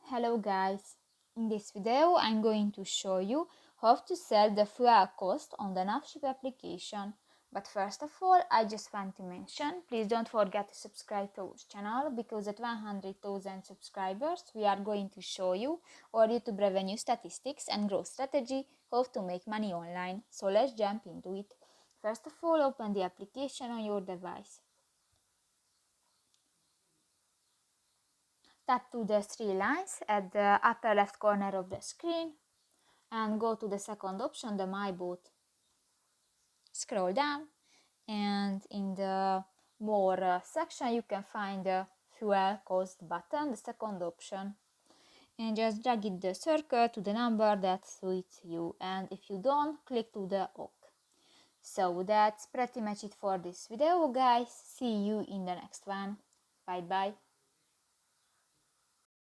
Hello guys, in this video I'm going to show you how to set the fuel cost on the NavShip application. But first of all, I just want to mention, please don't forget to subscribe to our channel because at 100,000 subscribers we are going to show you our YouTube revenue statistics and growth strategy, how to make money online. So let's jump into it. First of all, open the application on your device. Tap to the three lines at the upper left corner of the screen and go to the second option, the My Boat. Scroll down and in the More section you can find the Fuel Cost button, the second option. And just drag it the circle to the number that suits you, and if you don't, click to the OK. So that's pretty much it for this video, guys. See you in the next one. Bye bye.